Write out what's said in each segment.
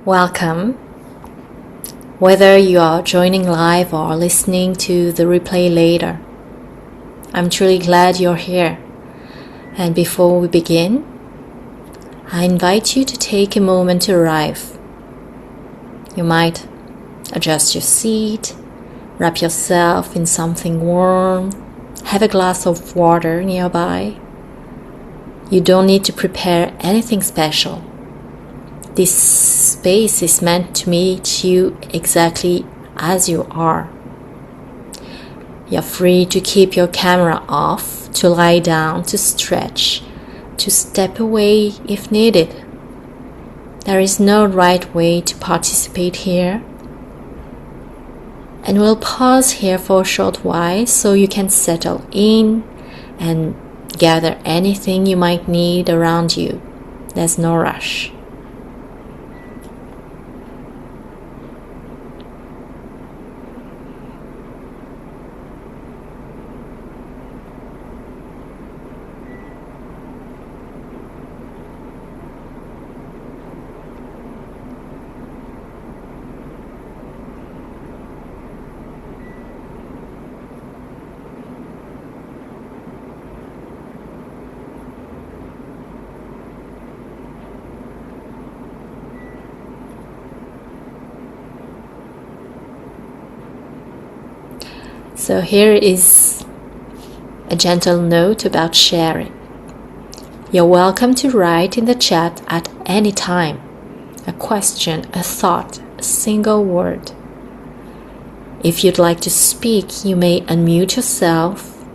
Welcome. Whether you are joining live or listening to the replay later, I'm truly glad you're here. And before we begin, I invite you to take a moment to arrive. You might adjust your seat, wrap yourself in something warm, have a glass of water nearby. You don't need to prepare anything special. This space is meant to meet you exactly as you are. You're free to keep your camera off, to lie down, to stretch, to step away if needed. There is no right way to participate here. And we'll pause here for a short while so you can settle in and gather anything you might need around you. There's no rush. So here is a gentle note about sharing. You're welcome to write in the chat at any time, a question, a thought, a single word. If you'd like to speak, you may unmute yourself.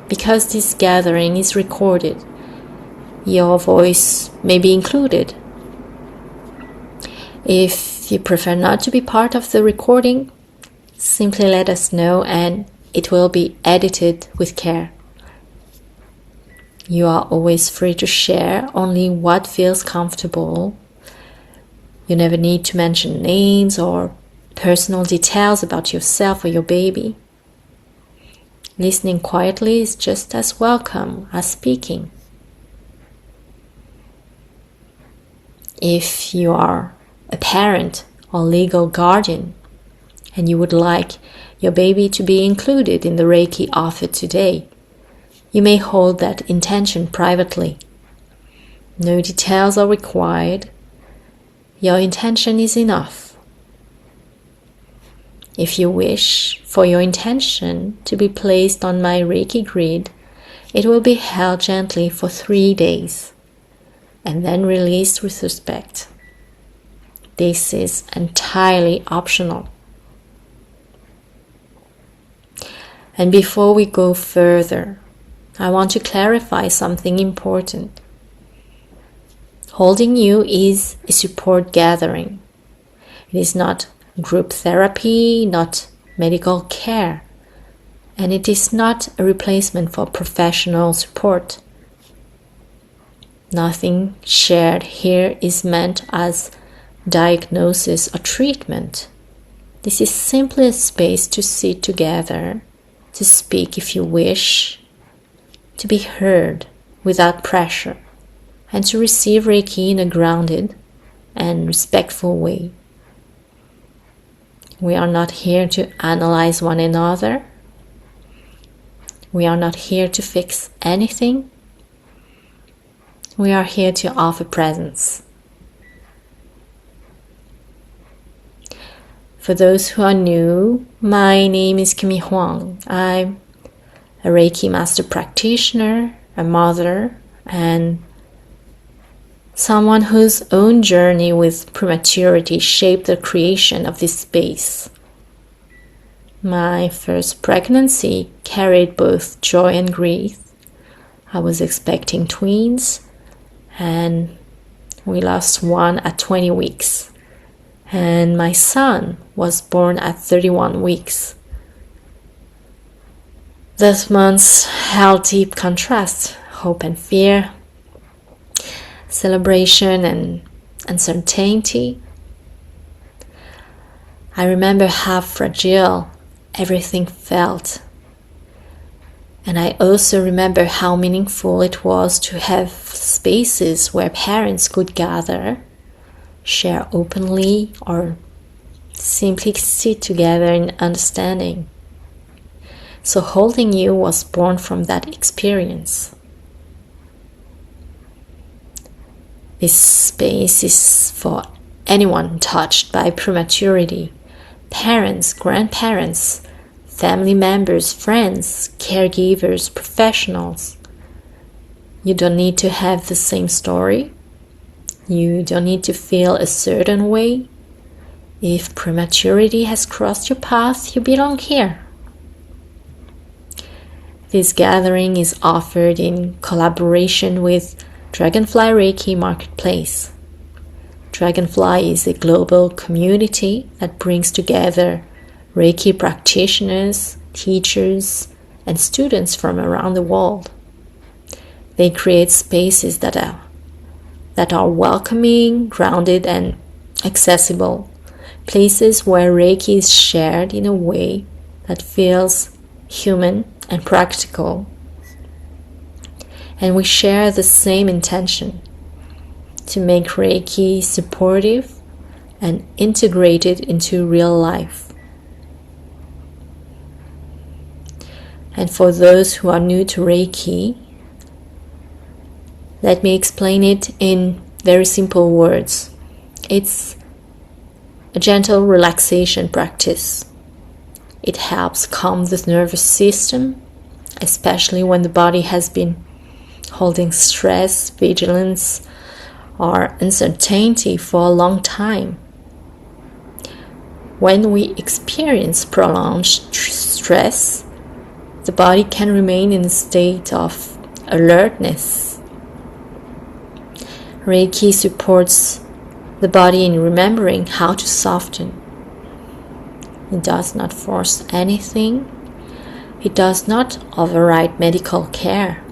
Because this gathering is recorded, your voice may be included. If you prefer not to be part of the recording, simply let us know and it will be edited with care. You are always free to share only what feels comfortable. You never need to mention names or personal details about yourself or your baby. Listening quietly is just as welcome as speaking. If you are a parent or legal guardian, and you would like your baby to be included in the Reiki offered today, you may hold that intention privately. No details are required. Your intention is enough. If you wish for your intention to be placed on my Reiki grid, it will be held gently for 3 days and then released with respect. This is entirely optional. And before we go further, I want to clarify something important. Holding you is a support gathering. It is not group therapy, not medical care, and it is not a replacement for professional support. Nothing shared here is meant as diagnosis or treatment. This is simply a space to sit together, to speak if you wish, to be heard without pressure, and to receive Reiki in a grounded and respectful way. We are not here to analyze one another. We are not here to fix anything. We are here to offer presence. For those who are new, my name is Kimi Huang. I'm a Reiki master practitioner, a mother, and someone whose own journey with prematurity shaped the creation of this space. My first pregnancy carried both joy and grief. I was expecting twins, and we lost one at 20 weeks. And my son was born at 31 weeks. Those months held deep contrast, hope and fear, celebration and uncertainty. I remember how fragile everything felt. And I also remember how meaningful it was to have spaces where parents could gather share openly, or simply sit together in understanding. So holding you was born from that experience. This space is for anyone touched by prematurity, parents, grandparents, family members, friends, caregivers, professionals. You don't need to have the same story. You don't need to feel a certain way. If prematurity has crossed your path, you belong here. This gathering is offered in collaboration with Dragonfly Reiki Marketplace. Dragonfly is a global community that brings together Reiki practitioners, teachers, and students from around the world. They create spaces that are welcoming, grounded, and accessible. Places where Reiki is shared in a way that feels human and practical. And we share the same intention: to make Reiki supportive and integrated into real life. And for those who are new to Reiki, let me explain it in very simple words. It's a gentle relaxation practice. It helps calm the nervous system, especially when the body has been holding stress, vigilance, or uncertainty for a long time. When we experience prolonged stress, the body can remain in a state of alertness. Reiki supports the body in remembering how to soften. It does not force anything. It does not override medical care.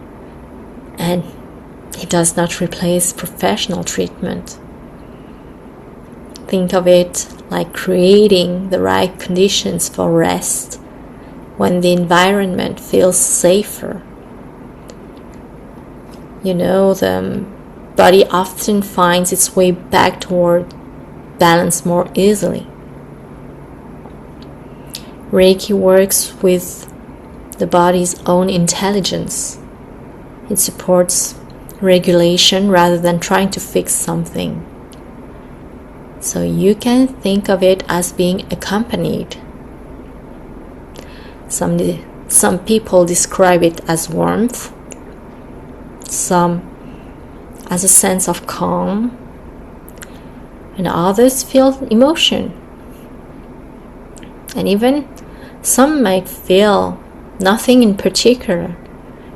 And it does not replace professional treatment. Think of it like creating the right conditions for rest when the environment feels safer. The body often finds its way back toward balance more easily. Reiki works with the body's own intelligence. It supports regulation rather than trying to fix something. So you can think of it as being accompanied. Some people describe it as warmth, some as a sense of calm, and others feel emotion. And even some might feel nothing in particular,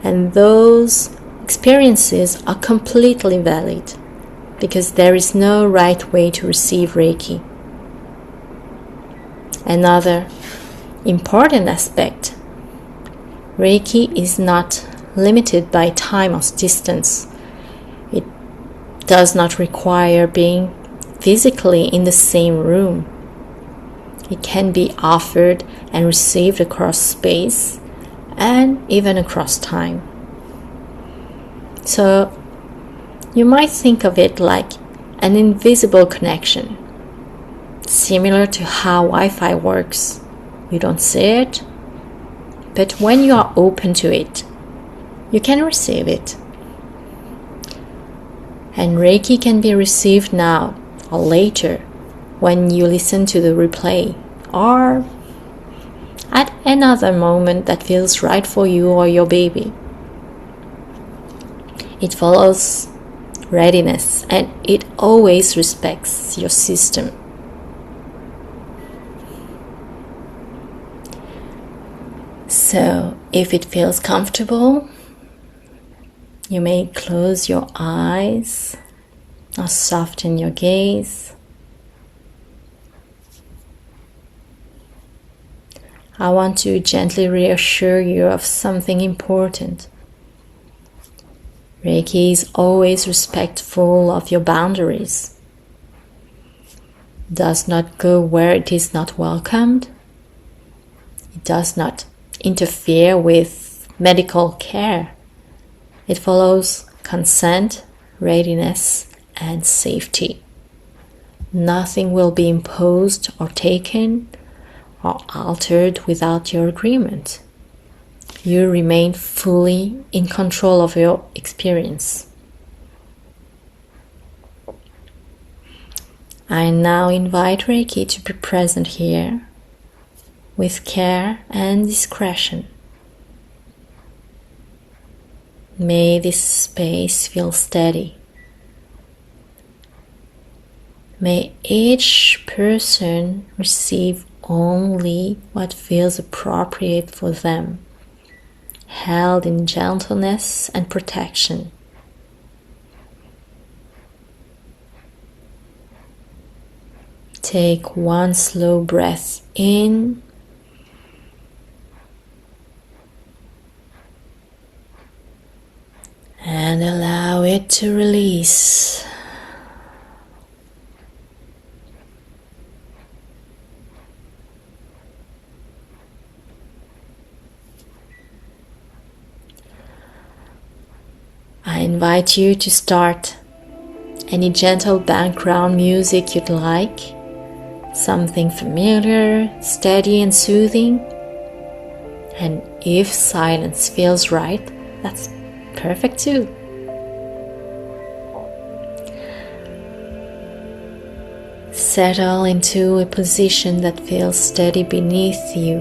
and those experiences are completely valid because there is no right way to receive Reiki. Another important aspect: Reiki is not limited by time or distance. It does not require being physically in the same room. It can be offered and received across space and even across time. So you might think of it like an invisible connection, similar to how Wi-Fi works. You don't see it, but when you are open to it, you can receive it. And Reiki can be received now or later when you listen to the replay, or at another moment that feels right for you or your baby. It follows readiness, and it always respects your system. So, if it feels comfortable, you may close your eyes or soften your gaze. I want to gently reassure you of something important. Reiki is always respectful of your boundaries. It does not go where it is not welcomed. It does not interfere with medical care. It follows consent, readiness, and safety. Nothing will be imposed or taken or altered without your agreement. You remain fully in control of your experience. I now invite Reiki to be present here with care and discretion. May this space feel steady. May each person receive only what feels appropriate for them, held in gentleness and protection. Take one slow breath in and allow it to release. I invite you to start any gentle background music you'd like, something familiar, steady and soothing. And if silence feels right, that's perfect too. Settle into a position that feels steady beneath you.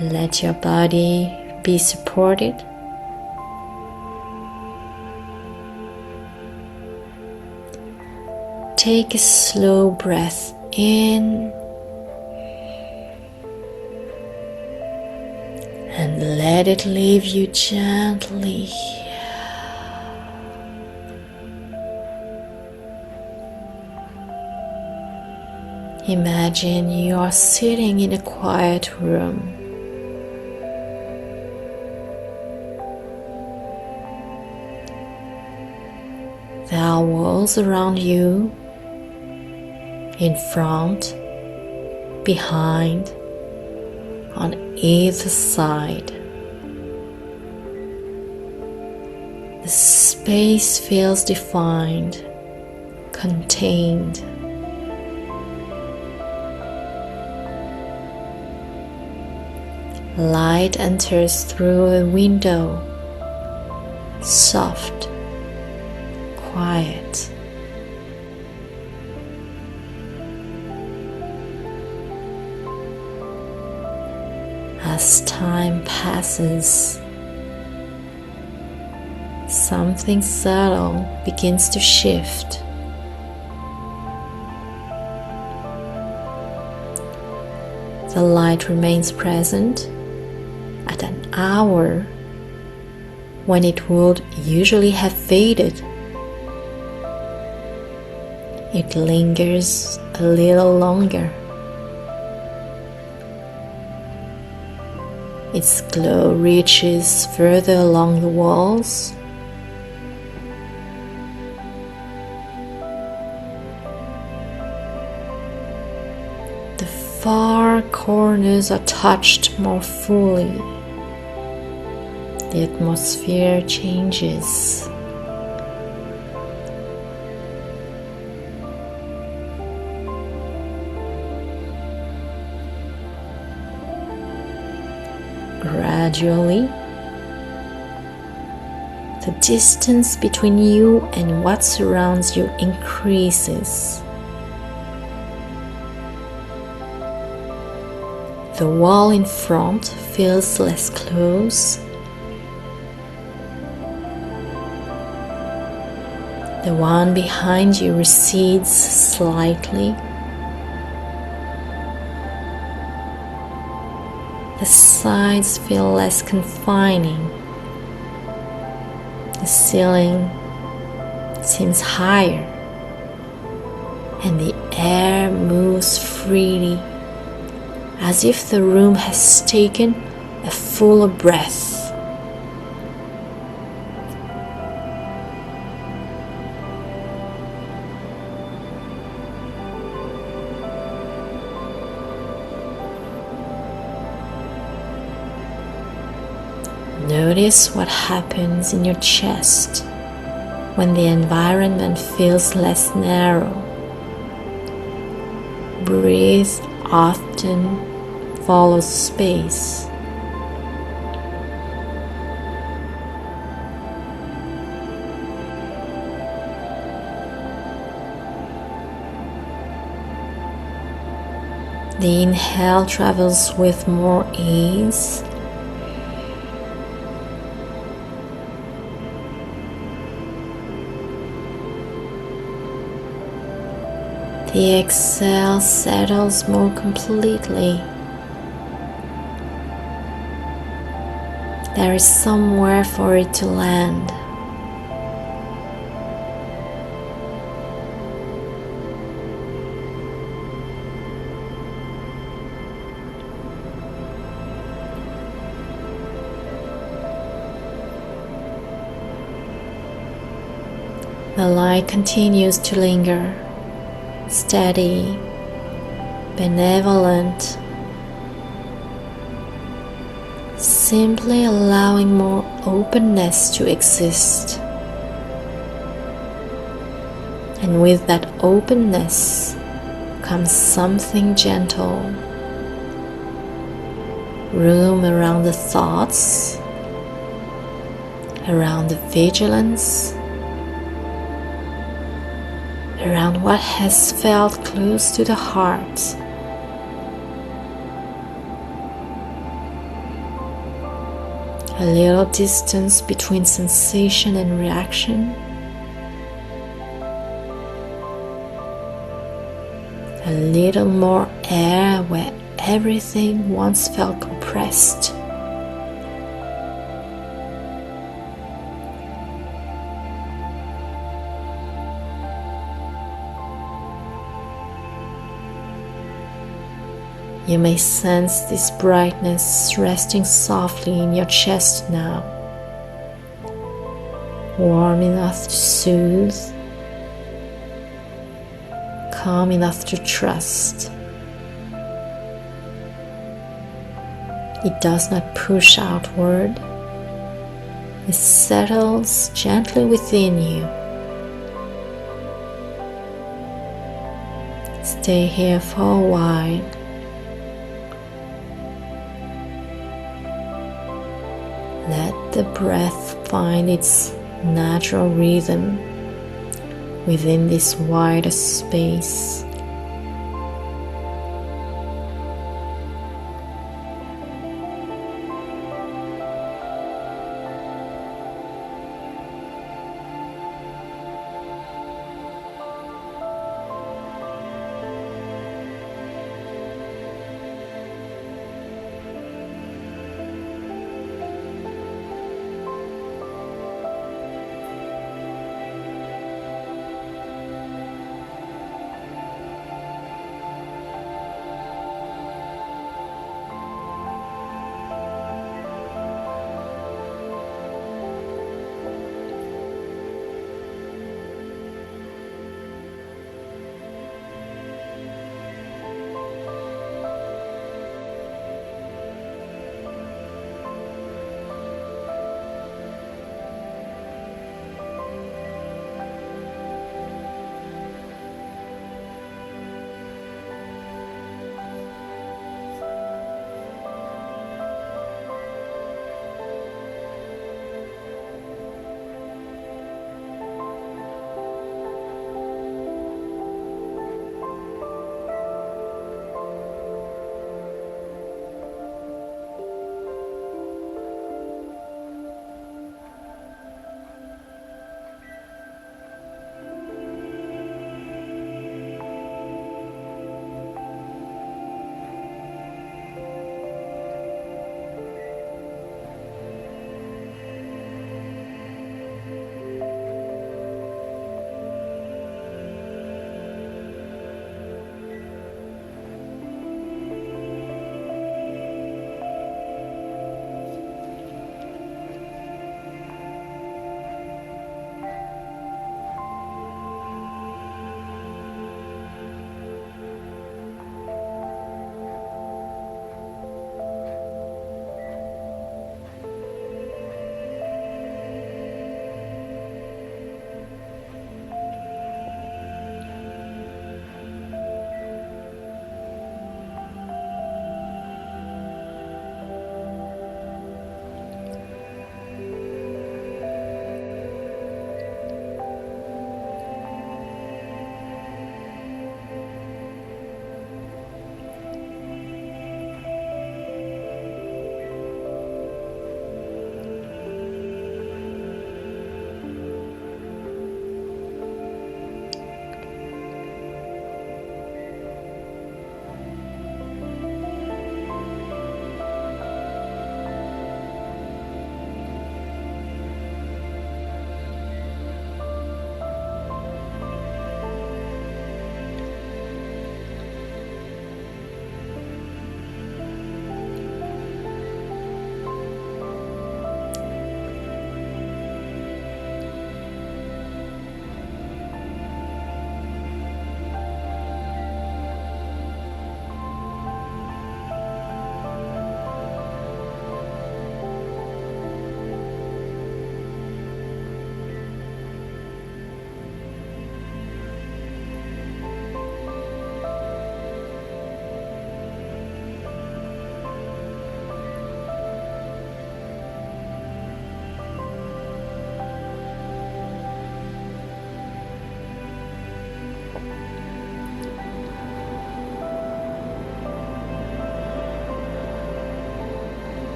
Let your body be supported. Take a slow breath in and let it leave you gently. Imagine you are sitting in a quiet room. There are walls around you, in front, behind, on either side. The space feels defined, contained. Light enters through a window, soft, quiet. As time passes, something subtle begins to shift. The light remains present at an hour when it would usually have faded. It lingers a little longer. Its glow reaches further along the walls. The far corners are touched more fully. The atmosphere changes. Gradually, the distance between you and what surrounds you increases. The wall in front feels less close. The one behind you recedes slightly. The sides feel less confining. The ceiling seems higher, and the air moves freely, as if the room has taken a fuller breath. Notice what happens in your chest, when the environment feels less narrow, breathe often follows space. The inhale travels with more ease. The exhale settles more completely. There is somewhere for it to land. The light continues to linger, steady, benevolent, simply allowing more openness to exist. And with that openness comes something gentle, room around the thoughts, around the vigilance, around what has felt close to the heart. A little distance between sensation and reaction. A little more air where everything once felt compressed. You may sense this brightness resting softly in your chest now, warm enough to soothe, calm enough to trust. It does not push outward, it settles gently within you. Stay here for a while. Let the breath find its natural rhythm within this wider space.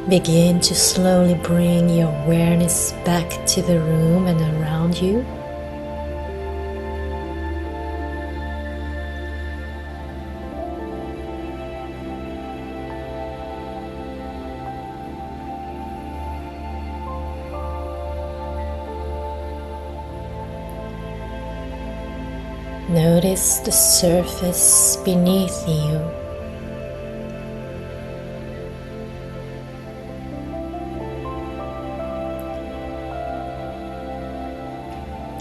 Begin to slowly bring your awareness back to the room and around you. Notice the surface beneath you.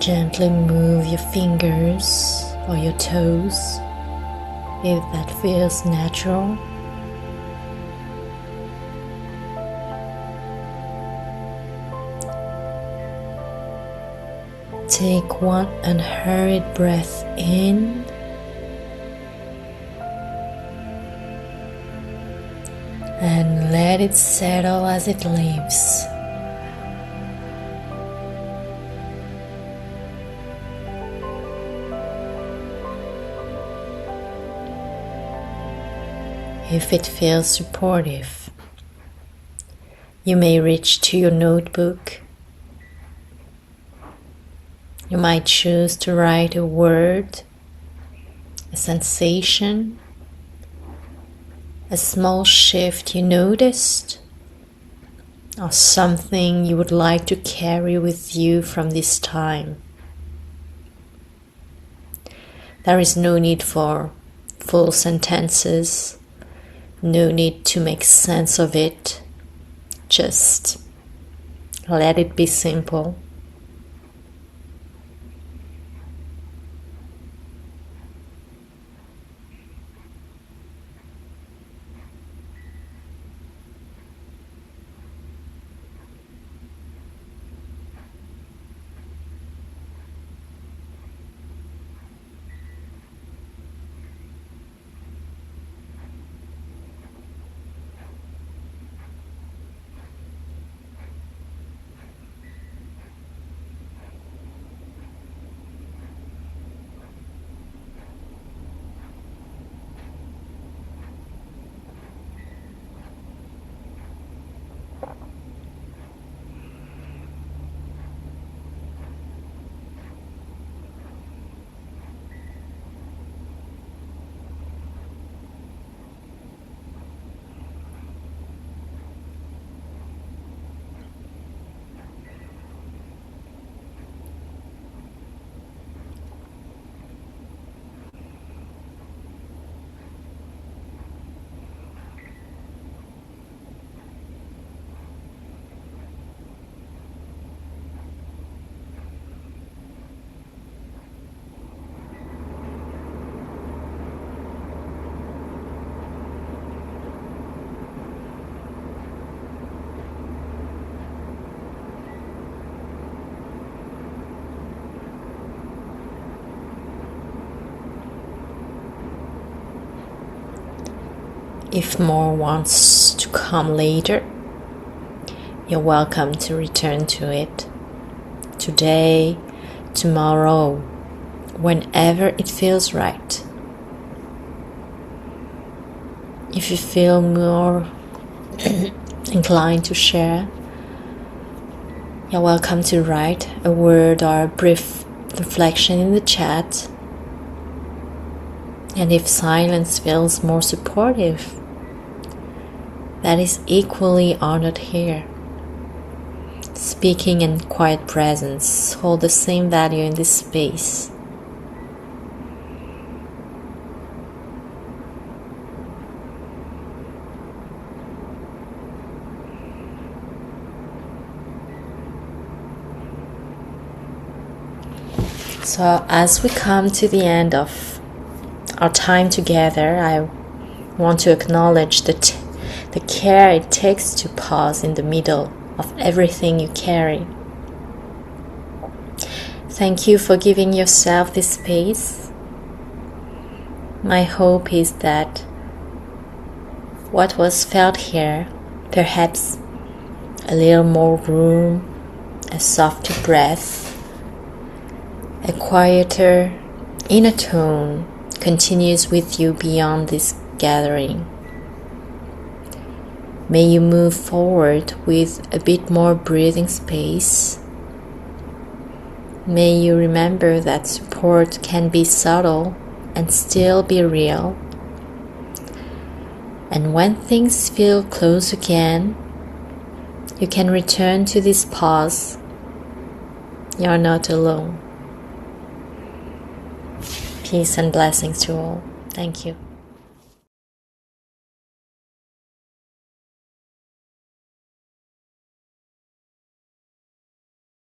Gently move your fingers or your toes if that feels natural. Take one unhurried breath in and let it settle as it leaves. If it feels supportive, you may reach to your notebook. You might choose to write a word, a sensation, a small shift you noticed, or something you would like to carry with you from this time. There is no need for full sentences, no need to make sense of it. Just let it be simple. If more wants to come later, you're welcome to return to it. Today, tomorrow, whenever it feels right. If you feel more inclined to share, you're welcome to write a word or a brief reflection in the chat. And if silence feels more supportive, that is equally honored here. Speaking and quiet presence hold the same value in this space. So as we come to the end of our time together, I want to acknowledge the care it takes to pause in the middle of everything you carry. Thank you for giving yourself this space. My hope is that what was felt here, perhaps a little more room, a softer breath, a quieter inner tone, continues with you beyond this gathering. May you move forward with a bit more breathing space. May you remember that support can be subtle and still be real. And when things feel close again, you can return to this pause. You are not alone. Peace and blessings to all. Thank you.